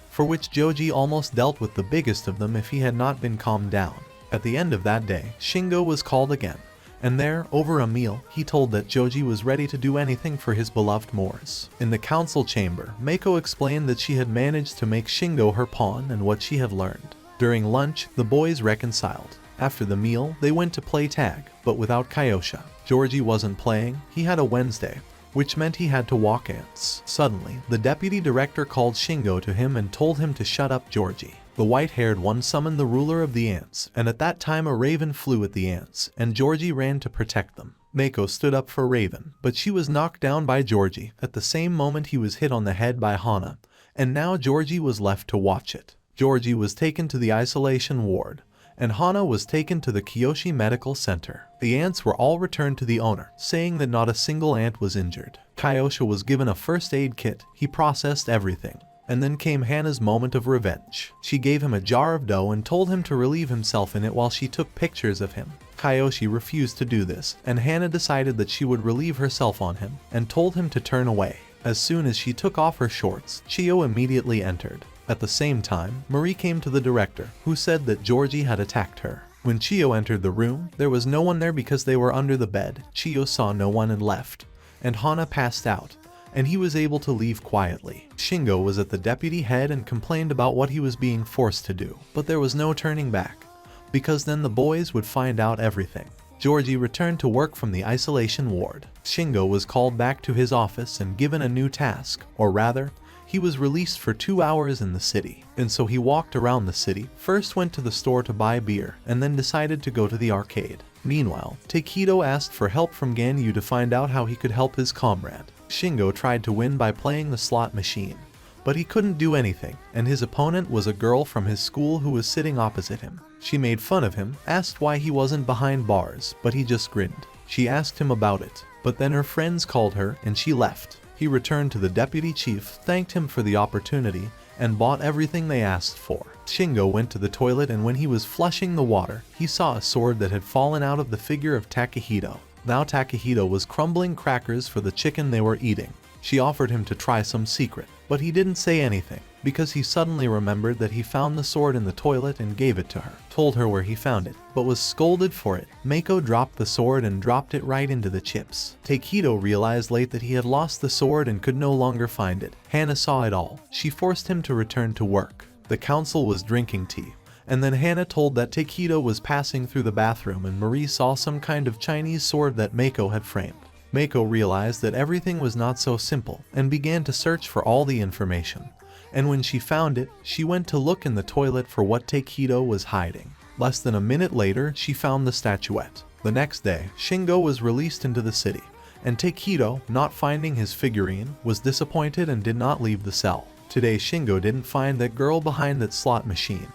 for which Jouji almost dealt with the biggest of them if he had not been calmed down. At the end of that day, Shingo was called again, and there, over a meal, he told that Jouji was ready to do anything for his beloved Moors. In the council chamber, Meiko explained that she had managed to make Shingo her pawn and what she had learned. During lunch, the boys reconciled. After the meal, they went to play tag, but without Kaiosha. Jouji wasn't playing, he had a Wednesday, which meant he had to walk ants. Suddenly, the deputy director called Shingo to him and told him to shut up Jouji. The white-haired one summoned the ruler of the ants, and at that time a raven flew at the ants, and Jouji ran to protect them. Meiko stood up for Raven, but she was knocked down by Jouji. At the same moment he was hit on the head by Hana, and now Jouji was left to watch it. Jouji was taken to the isolation ward, and Hana was taken to the Kiyoshi Medical Center. The ants were all returned to the owner, saying that not a single ant was injured. Kaiosha was given a first aid kit. He processed everything. And then came Hana's moment of revenge. She gave him a jar of dough and told him to relieve himself in it while she took pictures of him. Kiyoshi refused to do this, and Hana decided that she would relieve herself on him, and told him to turn away. As soon as she took off her shorts, Chiyo immediately entered. At the same time, Marie came to the director, who said that Jouji had attacked her. When Chiyo entered the room, there was no one there because they were under the bed. Chiyo saw no one and left, and Hana passed out, and he was able to leave quietly. Shingo was at the deputy head and complained about what he was being forced to do, but there was no turning back, because then the boys would find out everything. Jouji returned to work from the isolation ward. Shingo was called back to his office and given a new task, or rather, he was released for 2 hours in the city, and so he walked around the city, first went to the store to buy beer, and then decided to go to the arcade. Meanwhile, Takehito asked for help from Ganyu to find out how he could help his comrade. Shingo tried to win by playing the slot machine, but he couldn't do anything, and his opponent was a girl from his school who was sitting opposite him. She made fun of him, asked why he wasn't behind bars, but he just grinned. She asked him about it, but then her friends called her and she left. He returned to the deputy chief, thanked him for the opportunity, and bought everything they asked for. Shingo went to the toilet, and when he was flushing the water, he saw a sword that had fallen out of the figure of Takehito. Now Takehito was crumbling crackers for the chicken they were eating. She offered him to try some secret, but he didn't say anything, because he suddenly remembered that he found the sword in the toilet and gave it to her. Told her where he found it, but was scolded for it. Meiko dropped the sword and dropped it right into the chips. Takehito realized late that he had lost the sword and could no longer find it. Hana saw it all. She forced him to return to work. The council was drinking tea, and then Hana told that Takehito was passing through the bathroom and Marie saw some kind of Chinese sword that Meiko had framed. Meiko realized that everything was not so simple and began to search for all the information. And when she found it, she went to look in the toilet for what Takehito was hiding. Less than a minute later, she found the statuette. The next day, Shingo was released into the city, and Takehito, not finding his figurine, was disappointed and did not leave the cell. Today Shingo didn't find that girl behind that slot machine,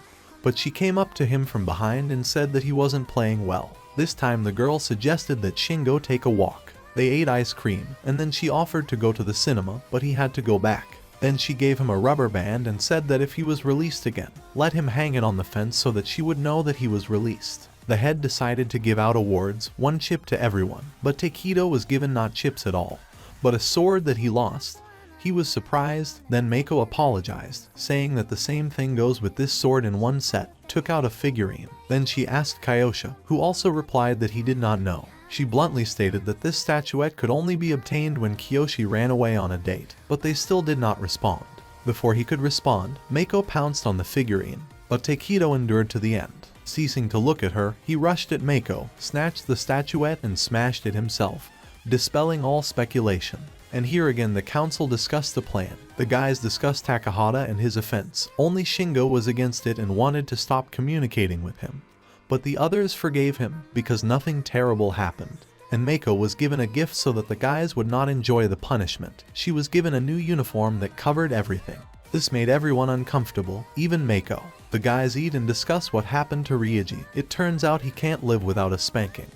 but she came up to him from behind and said that he wasn't playing well. This time the girl suggested that Shingo take a walk. They ate ice cream, and then she offered to go to the cinema, but he had to go back. Then she gave him a rubber band and said that if he was released again, let him hang it on the fence so that she would know that he was released. The head decided to give out awards, 1 chip to everyone, but Takehito was given not chips at all, but a sword that he lost. He was surprised. Then Meiko apologized, saying that the same thing goes with this sword in one set, took out a figurine. Then she asked Kaiosha, who also replied that he did not know. She bluntly stated that this statuette could only be obtained when Kiyoshi ran away on a date, but they still did not respond. Before he could respond, Meiko pounced on the figurine, but Takehito endured to the end. Ceasing to look at her, he rushed at Meiko, snatched the statuette and smashed it himself, dispelling all speculation. And here again the council discussed the plan. The guys discussed Takehito and his offense. Only Shingo was against it and wanted to stop communicating with him. But the others forgave him because nothing terrible happened. And Mako was given a gift so that the guys would not enjoy the punishment. She was given a new uniform that covered everything. This made everyone uncomfortable, even Mako. The guys eat and discuss what happened to Reiji. It turns out he can't live without a spanking.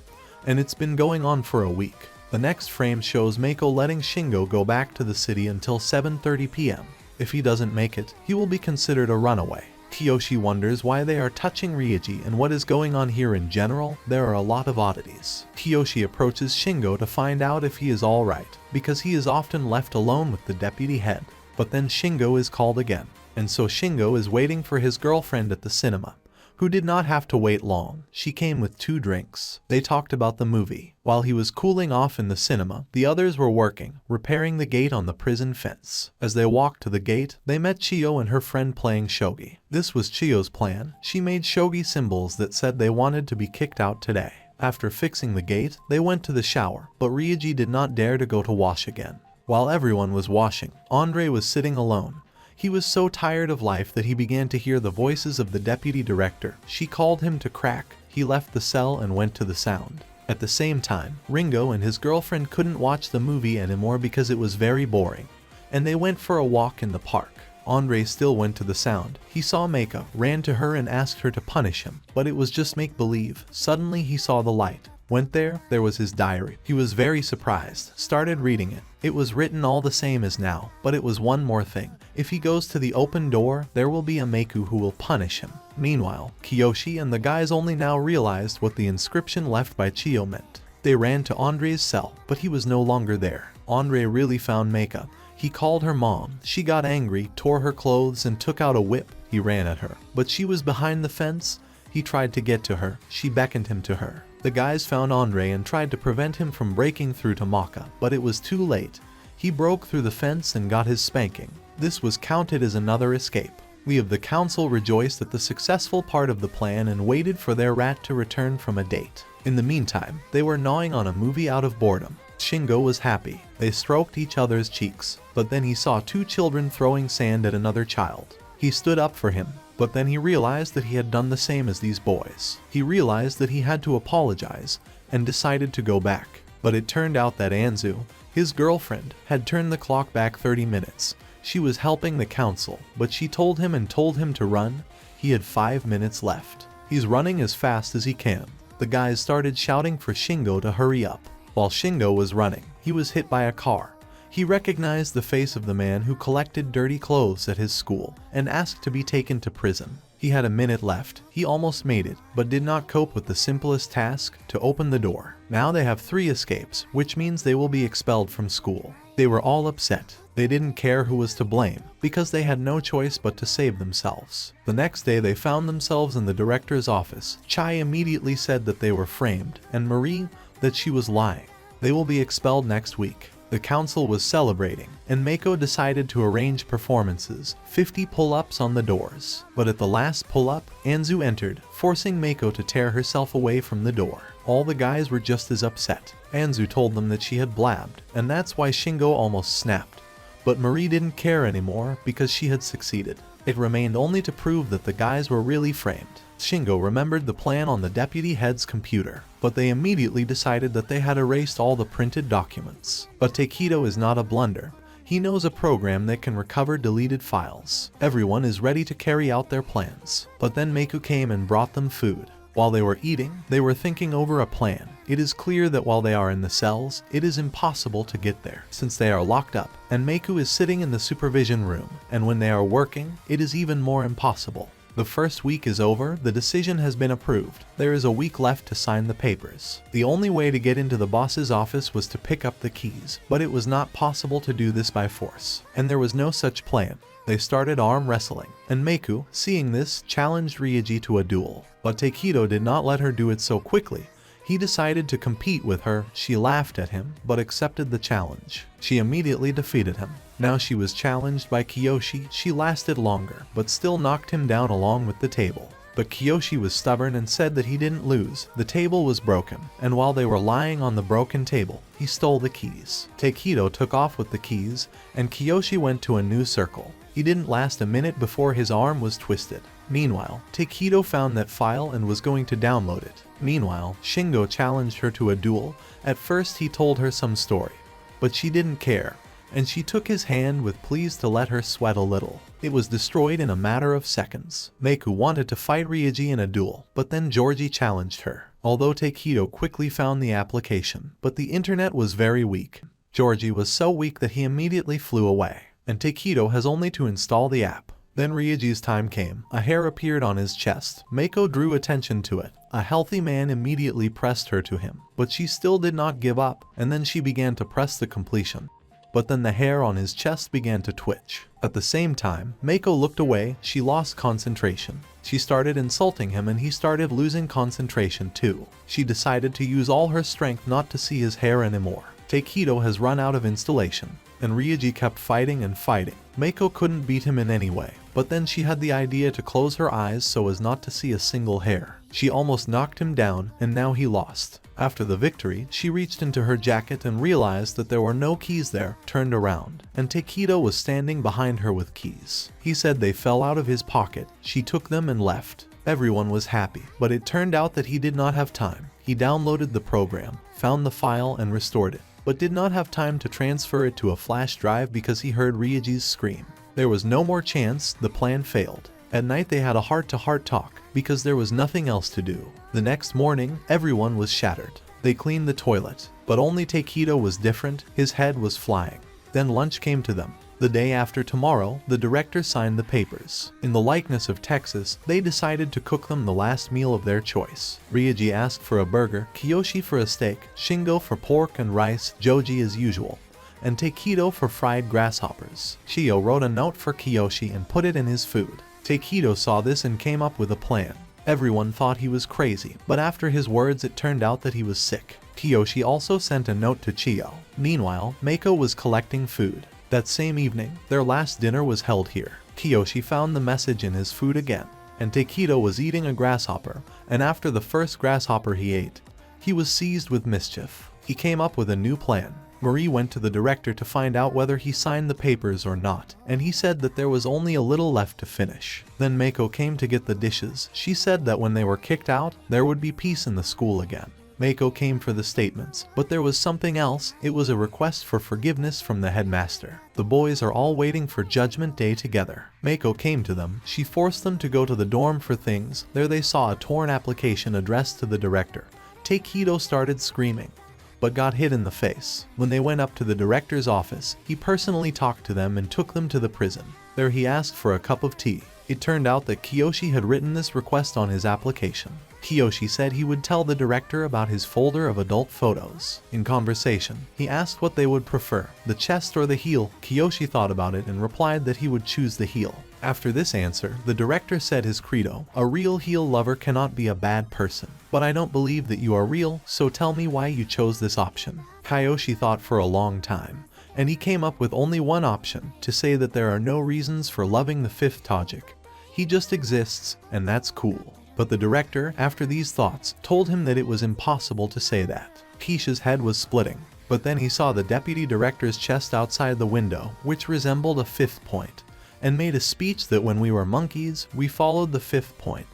And it's been going on for a week. The next frame shows Mako letting Shingo go back to the city until 7:30 p.m. If he doesn't make it, he will be considered a runaway. Kiyoshi wonders why they are touching Reiji and what is going on here in general. There are a lot of oddities. Kiyoshi approaches Shingo to find out if he is alright, because he is often left alone with the deputy head. But then Shingo is called again, and so Shingo is waiting for his girlfriend at the cinema, who did not have to wait long. She came with 2 drinks. They talked about the movie. While he was cooling off in the cinema, the others were working, repairing the gate on the prison fence. As they walked to the gate, they met Chiyo and her friend playing shogi. This was Chiyo's plan. She made shogi symbols that said they wanted to be kicked out today. After fixing the gate, they went to the shower, but Reiji did not dare to go to wash again. While everyone was washing, Andre was sitting alone. He was so tired of life that he began to hear the voices of the deputy director. She called him to crack. He left the cell and went to the sound. At the same time, Ringo and his girlfriend couldn't watch the movie anymore because it was very boring, and they went for a walk in the park. Andre still went to the sound. He saw Mako, ran to her and asked her to punish him, but it was just make-believe. Suddenly he saw the light. Went there was his diary. He was very surprised, started reading it. It was written all the same as now, but it was one more thing. If he goes to the open door, there will be a Mako who will punish him. Meanwhile, Kiyoshi and the guys only now realized what the inscription left by Chiyo meant. They ran to Andre's cell, but he was no longer there. Andre really found Mako. He called her mom. She got angry, tore her clothes, and took out a whip. He ran at her, but she was behind the fence. He tried to get to her. She beckoned him to her. The guys found Andre and tried to prevent him from breaking through to Maka, but it was too late. He broke through the fence and got his spanking. This was counted as another escape. We of the council rejoiced at the successful part of the plan and waited for their rat to return from a date. In the meantime, they were gnawing on a movie out of boredom. Shingo was happy. They stroked each other's cheeks, but then he saw 2 children throwing sand at another child. He stood up for him, but then he realized that he had done the same as these boys. He realized that he had to apologize and decided to go back. But it turned out that Anzu, his girlfriend, had turned the clock back 30 minutes. She was helping the council, but she told him to run. He had 5 minutes left. He's running as fast as he can. The guys started shouting for Shingo to hurry up. While Shingo was running, he was hit by a car. He recognized the face of the man who collected dirty clothes at his school and asked to be taken to prison. He had a minute left. He almost made it, but did not cope with the simplest task, to open the door. Now they have 3 escapes, which means they will be expelled from school. They were all upset. They didn't care who was to blame, because they had no choice but to save themselves. The next day they found themselves in the director's office. Chai immediately said that they were framed, and Marie that she was lying. They will be expelled next week. The council was celebrating, and Mako decided to arrange performances, 50 pull-ups on the doors. But at the last pull-up, Anzu entered, forcing Mako to tear herself away from the door. All the guys were just as upset. Anzu told them that she had blabbed, and that's why Shingo almost snapped. But Marie didn't care anymore because she had succeeded. It remained only to prove that the guys were really framed. Shingo remembered the plan on the deputy head's computer, but they immediately decided that they had erased all the printed documents. But Takehito is not a blunder. He knows a program that can recover deleted files. Everyone is ready to carry out their plans. But then Mako came and brought them food. While they were eating, they were thinking over a plan. It is clear that while they are in the cells, it is impossible to get there, since they are locked up, and Mako is sitting in the supervision room, and when they are working, it is even more impossible. The first week is over, the decision has been approved. There is a week left to sign the papers. The only way to get into the boss's office was to pick up the keys, but it was not possible to do this by force, and there was no such plan. They started arm wrestling, and Mako, seeing this, challenged Reiji to a duel. But Takehito did not let her do it so quickly. He decided to compete with her. She laughed at him, but accepted the challenge. She immediately defeated him. Now she was challenged by Kiyoshi. She lasted longer, but still knocked him down along with the table. But Kiyoshi was stubborn and said that he didn't lose. The table was broken, and while they were lying on the broken table, he stole the keys. Takehito took off with the keys, and Kiyoshi went to a new circle. He didn't last a minute before his arm was twisted. Meanwhile, Takehito found that file and was going to download it. Meanwhile, Shingo challenged her to a duel. At first he told her some story, but she didn't care, and she took his hand with pleas to let her sweat a little. It was destroyed in a matter of seconds. Meiko wanted to fight Reiji in a duel, but then Jouji challenged her. Although Takehito quickly found the application, but the internet was very weak. Jouji was so weak that he immediately flew away, and Takehito has only to install the app. Then Ryoji's time came. A hair appeared on his chest. Meiko drew attention to it. A healthy man immediately pressed her to him, but she still did not give up, and then she began to press the completion. But then the hair on his chest began to twitch. At the same time, Meiko looked away. She lost concentration. She started insulting him and he started losing concentration too. She decided to use all her strength not to see his hair anymore. Takehito has run out of installation, and Reiji kept fighting and fighting. Meiko couldn't beat him in any way, but then she had the idea to close her eyes so as not to see a single hair. She almost knocked him down, and now he lost. After the victory, she reached into her jacket and realized that there were no keys there, turned around, and Takehito was standing behind her with keys. He said they fell out of his pocket. She took them and left. Everyone was happy, but it turned out that he did not have time. He downloaded the program, found the file and restored it, but did not have time to transfer it to a flash drive because he heard Ryoji's scream. There was no more chance. The plan failed. At night they had a heart-to-heart talk, because there was nothing else to do. The next morning, everyone was shattered. They cleaned the toilet, but only Takehito was different. His head was flying. Then lunch came to them. The day after tomorrow, the director signed the papers. In the likeness of Texas, they decided to cook them the last meal of their choice. Reiji asked for a burger, Kiyoshi for a steak, Shingo for pork and rice, Jouji as usual, and Takehito for fried grasshoppers. Chiyo wrote a note for Kiyoshi and put it in his food. Takehito saw this and came up with a plan. Everyone thought he was crazy, but after his words it turned out that he was sick. Kiyoshi also sent a note to Chiyo. Meanwhile, Meiko was collecting food. That same evening, their last dinner was held here. Kiyoshi found the message in his food again, and Takehito was eating a grasshopper, and after the first grasshopper he ate, he was seized with mischief. He came up with a new plan. Marie went to the director to find out whether he signed the papers or not, and he said that there was only a little left to finish. Then Meiko came to get the dishes. She said that when they were kicked out, there would be peace in the school again. Meiko came for the statements, but there was something else. It was a request for forgiveness from the headmaster. The boys are all waiting for Judgment Day together. Meiko came to them. She forced them to go to the dorm for things. There they saw a torn application addressed to the director. Takehito started screaming, but got hit in the face. When they went up to the director's office, he personally talked to them and took them to the prison. There he asked for a cup of tea. It turned out that Kiyoshi had written this request on his application. Kiyoshi said he would tell the director about his folder of adult photos. In conversation, he asked what they would prefer, the chest or the heel. Kiyoshi thought about it and replied that he would choose the heel. After this answer, the director said his credo, "A real heel lover cannot be a bad person. But I don't believe that you are real, so tell me why you chose this option." Kiyoshi thought for a long time, and he came up with only one option, to say that there are no reasons for loving the fifth Tajik. He just exists, and that's cool. But the director, after these thoughts, told him that it was impossible to say that. Keisha's head was splitting, but then he saw the deputy director's chest outside the window, which resembled a fifth point, and made a speech that when we were monkeys, we followed the fifth point.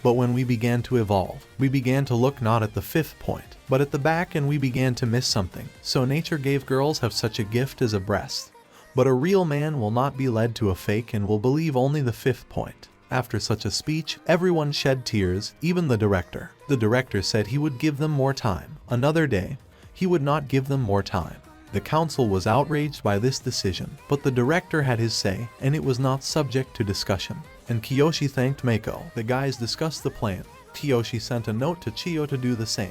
But when we began to evolve, we began to look not at the fifth point, but at the back, and we began to miss something. So nature gave girls have such a gift as a breast. But a real man will not be led to a fake and will believe only the fifth point. After such a speech, everyone shed tears, even the director. The director said he would give them more time. Another day, he would not give them more time. The council was outraged by this decision, but the director had his say, and it was not subject to discussion. And Kiyoshi thanked Meiko. The guys discussed the plan. Kiyoshi sent a note to Chiyo to do the same,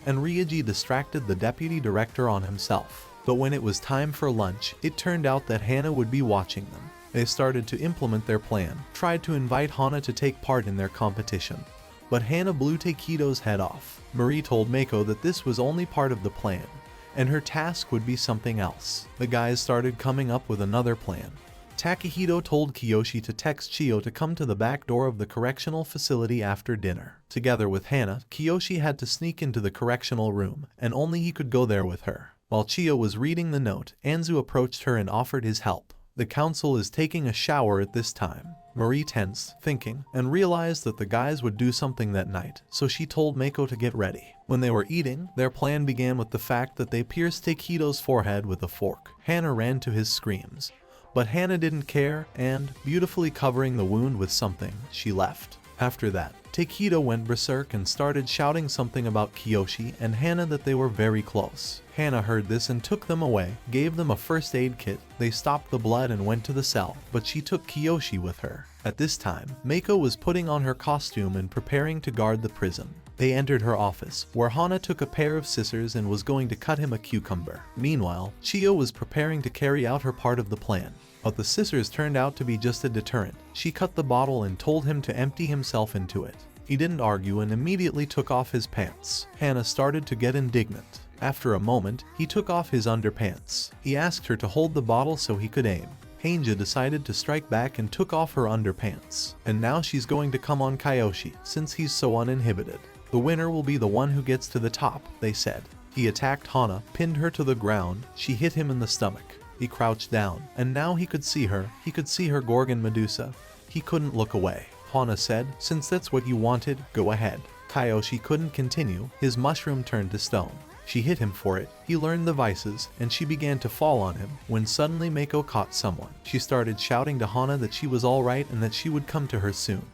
and Reiji distracted the deputy director on himself. But when it was time for lunch, it turned out that Hana would be watching them. They started to implement their plan, tried to invite Hana to take part in their competition. But Hana blew Takehito's head off. Marie told Meiko that this was only part of the plan, and her task would be something else. The guys started coming up with another plan. Takehito told Kiyoshi to text Chiyo to come to the back door of the correctional facility after dinner. Together with Hana, Kiyoshi had to sneak into the correctional room, and only he could go there with her. While Chiyo was reading the note, Anzu approached her and offered his help. The council is taking a shower at this time. Marie tensed, thinking, and realized that the guys would do something that night, so she told Mako to get ready. When they were eating, their plan began with the fact that they pierced Takehito's forehead with a fork. Hana ran to his screams, but Hana didn't care, and, beautifully covering the wound with something, she left. After that, Takehito went berserk and started shouting something about Kiyoshi and Hana that they were very close. Hana heard this and took them away, gave them a first aid kit, they stopped the blood and went to the cell, but she took Kiyoshi with her. At this time, Mako was putting on her costume and preparing to guard the prison. They entered her office, where Hana took a pair of scissors and was going to cut him a cucumber. Meanwhile, Chiyo was preparing to carry out her part of the plan. But the scissors turned out to be just a deterrent. She cut the bottle and told him to empty himself into it. He didn't argue and immediately took off his pants. Hana started to get indignant. After a moment, he took off his underpants. He asked her to hold the bottle so he could aim. Hanja decided to strike back and took off her underpants. And now she's going to come on Kiyoshi, since he's so uninhibited. The winner will be the one who gets to the top, they said. He attacked Hana, pinned her to the ground, she hit him in the stomach. He crouched down, and now he could see her Gorgon Medusa. He couldn't look away. Hana said, since that's what you wanted, go ahead. Kiyoshi couldn't continue, his mushroom turned to stone. She hit him for it, he learned the vices, and she began to fall on him, when suddenly Mako caught someone. She started shouting to Hana that she was alright and that she would come to her soon.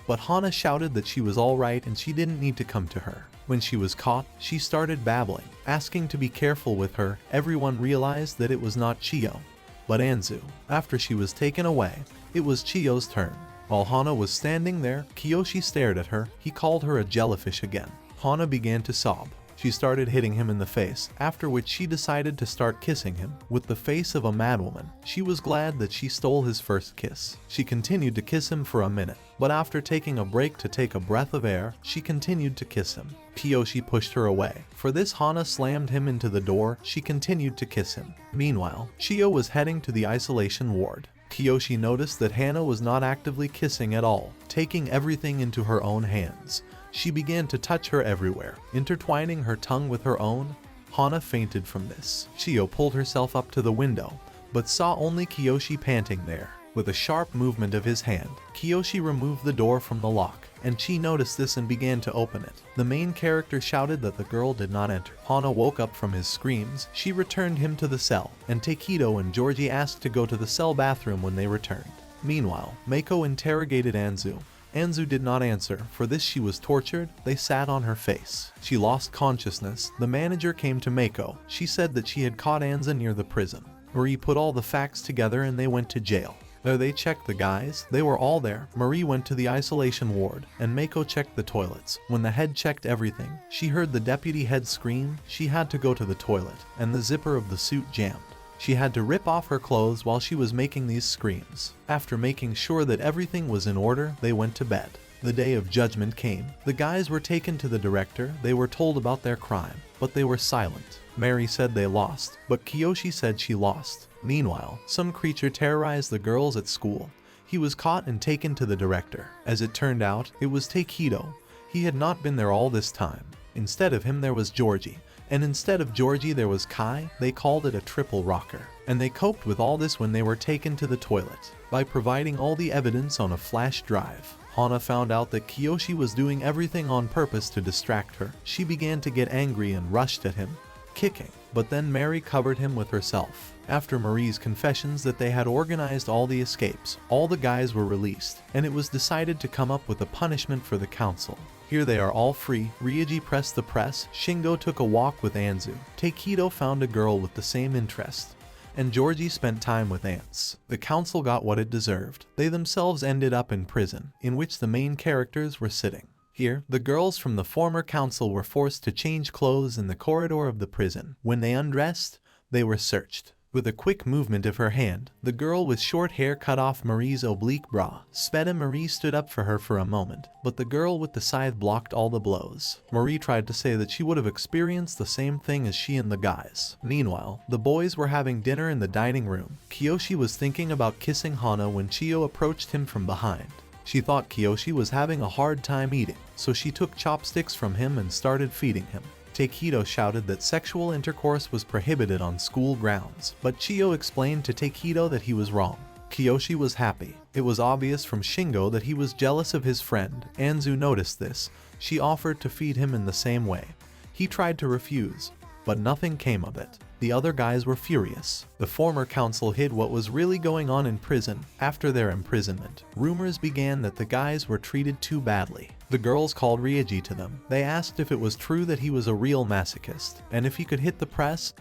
But Hana shouted that she was alright and she didn't need to come to her. When she was caught, she started babbling, asking to be careful with her. Everyone realized that it was not Chiyo, but Anzu. After she was taken away, it was Chiyo's turn. While Hana was standing there, Kiyoshi stared at her. He called her a jellyfish again. Hana began to sob. She started hitting him in the face, after which she decided to start kissing him. With the face of a madwoman, she was glad that she stole his first kiss. She continued to kiss him for a minute, but after taking a break to take a breath of air, she continued to kiss him. Kiyoshi pushed her away. For this, Hana slammed him into the door. She continued to kiss him. Meanwhile, Chiyo was heading to the isolation ward. Kiyoshi noticed that Hana was not actively kissing at all, taking everything into her own hands. She began to touch her everywhere, intertwining her tongue with her own. Hana fainted from this. Chiyo pulled herself up to the window, but saw only Kiyoshi panting there. With a sharp movement of his hand, Kiyoshi removed the door from the lock, and Chi noticed this and began to open it. The main character shouted that the girl did not enter. Hana woke up from his screams. She returned him to the cell, and Takehito and Jouji asked to go to the cell bathroom when they returned. Meanwhile, Mako interrogated Anzu. Anzu did not answer. For this she was tortured. They sat on her face. She lost consciousness. The manager came to Mako. She said that she had caught Anzu near the prison. Marie put all the facts together and they went to jail. There they checked the guys. They were all there. Marie went to the isolation ward, and Mako checked the toilets. When the head checked everything, she heard the deputy head scream. She had to go to the toilet, and the zipper of the suit jammed. She had to rip off her clothes while she was making these screams. After making sure that everything was in order, they went to bed. The day of judgment came. The guys were taken to the director. They were told about their crime, but they were silent. Mary said they lost, but Kiyoshi said she lost. Meanwhile, some creature terrorized the girls at school. He was caught and taken to the director. As it turned out, it was Takehito. He had not been there all this time. Instead of him there was Jouji. And instead of Jouji there was Kai. They called it a triple rocker. And they coped with all this when they were taken to the toilet, by providing all the evidence on a flash drive. Hana found out that Kiyoshi was doing everything on purpose to distract her. She began to get angry and rushed at him, kicking. But then Mary covered him with herself. After Marie's confessions that they had organized all the escapes, all the guys were released, and it was decided to come up with a punishment for the council. Here they are all free. Reiji pressed the press. Shingo took a walk with Anzu. Takehito found a girl with the same interest, and Jouji spent time with ants. The council got what it deserved. They themselves ended up in prison, in which the main characters were sitting. Here, the girls from the former council were forced to change clothes in the corridor of the prison. When they undressed, they were searched. With a quick movement of her hand, the girl with short hair cut off Marie's oblique bra. Sped Marie stood up for her for a moment, but the girl with the scythe blocked all the blows. Marie tried to say that she would have experienced the same thing as she and the guys. Meanwhile, the boys were having dinner in the dining room. Kiyoshi was thinking about kissing Hana when Chiyo approached him from behind. She thought Kiyoshi was having a hard time eating, so she took chopsticks from him and started feeding him. Takehito shouted that sexual intercourse was prohibited on school grounds, but Chiyo explained to Takehito that he was wrong. Kiyoshi was happy. It was obvious from Shingo that he was jealous of his friend. Anzu noticed this. She offered to feed him in the same way. He tried to refuse, but nothing came of it. The other guys were furious. The former council hid what was really going on in prison. After their imprisonment, rumors began that the guys were treated too badly. The girls called Reiji to them. They asked if it was true that he was a real masochist, and if he could hit the press.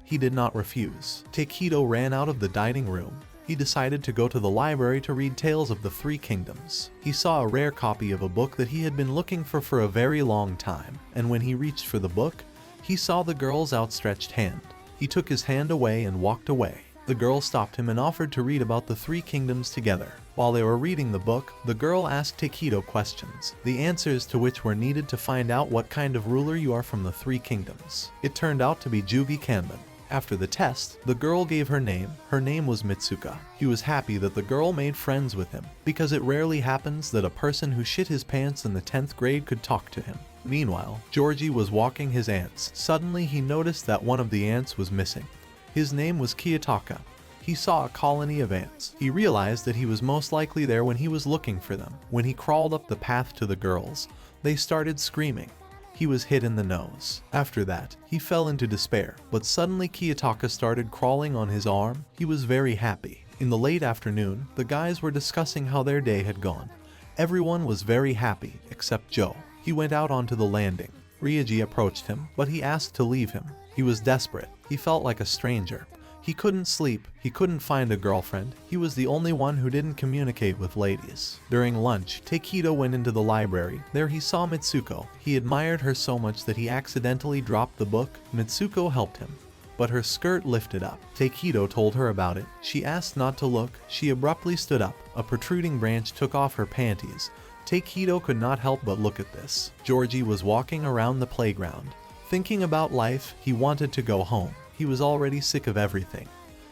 He did not refuse. Takehito ran out of the dining room. He decided to go to the library to read Tales of the Three Kingdoms. He saw a rare copy of a book that he had been looking for a very long time, and when he reached for the book, he saw the girl's outstretched hand. He took his hand away and walked away. The girl stopped him and offered to read about the Three Kingdoms together. While they were reading the book, the girl asked Takehito questions, the answers to which were needed to find out what kind of ruler you are from the Three Kingdoms. It turned out to be Jugi Kanban. After the test, the girl gave her name. Her name was Mitsuka. He was happy that the girl made friends with him, because it rarely happens that a person who shit his pants in the 10th grade could talk to him. Meanwhile, Jouji was walking his ants. Suddenly he noticed that one of the ants was missing. His name was Kiyotaka. He saw a colony of ants. He realized that he was most likely there when he was looking for them. When he crawled up the path to the girls, they started screaming. He was hit in the nose. After that, he fell into despair, but suddenly Kiyotaka started crawling on his arm. He was very happy. In the late afternoon, the guys were discussing how their day had gone. Everyone was very happy, except Joe. He went out onto the landing. Reiji approached him, but he asked to leave him. He was desperate. He felt like a stranger. He couldn't sleep. He couldn't find a girlfriend. He was the only one who didn't communicate with ladies. During lunch, Takehito went into the library. There he saw Mitsuko. He admired her so much that he accidentally dropped the book. Mitsuko helped him, but her skirt lifted up. Takehito told her about it. She asked not to look. She abruptly stood up. A protruding branch took off her panties. Takehito could not help but look at this. Jouji was walking around the playground. Thinking about life, he wanted to go home. He was already sick of everything.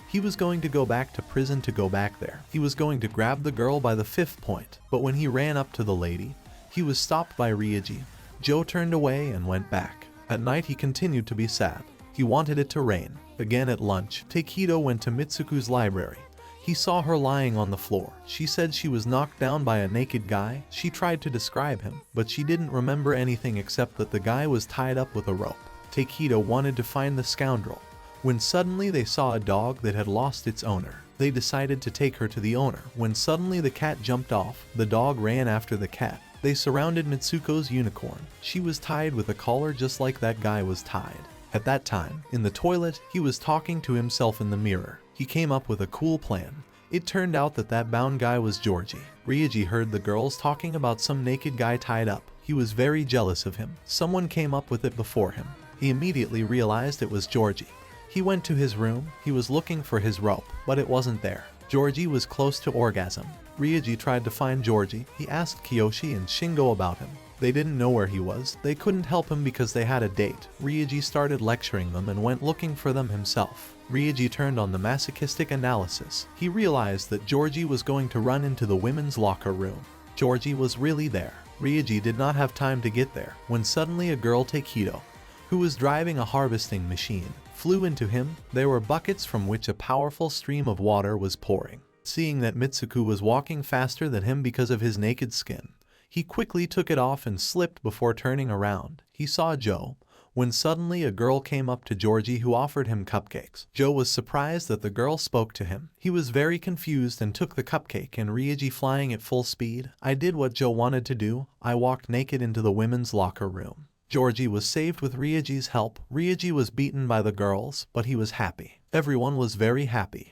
He was going to go back to prison to go back there. He was going to grab the girl by the 5th point, but when he ran up to the lady, he was stopped by Reiji. Joe turned away and went back. At night he continued to be sad. He wanted it to rain. Again at lunch, Takehito went to Mitsuku's library. He saw her lying on the floor. She said she was knocked down by a naked guy. She tried to describe him, but she didn't remember anything except that the guy was tied up with a rope. Takehito wanted to find the scoundrel, when suddenly they saw a dog that had lost its owner. They decided to take her to the owner. When suddenly the cat jumped off, the dog ran after the cat. They surrounded Mitsuko's unicorn. She was tied with a collar just like that guy was tied. At that time, in the toilet, he was talking to himself in the mirror. He came up with a cool plan. It turned out that that bound guy was Jouji. Reiji heard the girls talking about some naked guy tied up. He was very jealous of him. Someone came up with it before him. He immediately realized it was Jouji. He went to his room. He was looking for his rope, but it wasn't there. Jouji was close to orgasm. Reiji tried to find Jouji. He asked Kiyoshi and Shingo about him. They didn't know where he was. They couldn't help him because they had a date. Reiji started lecturing them and went looking for them himself. Reiji turned on the masochistic analysis. He realized that Jouji was going to run into the women's locker room. Jouji was really there. Reiji did not have time to get there, when suddenly a girl, Takehito, who was driving a harvesting machine, flew into him. There were buckets from which a powerful stream of water was pouring. Seeing that Mitsuku was walking faster than him because of his naked skin, he quickly took it off and slipped before turning around. He saw Joe, when suddenly a girl came up to Jouji who offered him cupcakes. Joe was surprised that the girl spoke to him. He was very confused and took the cupcake, and Reiji flying at full speed. I did what Joe wanted to do. I walked naked into the women's locker room. Jouji was saved with Reiji's help. Reiji was beaten by the girls, but he was happy. Everyone was very happy.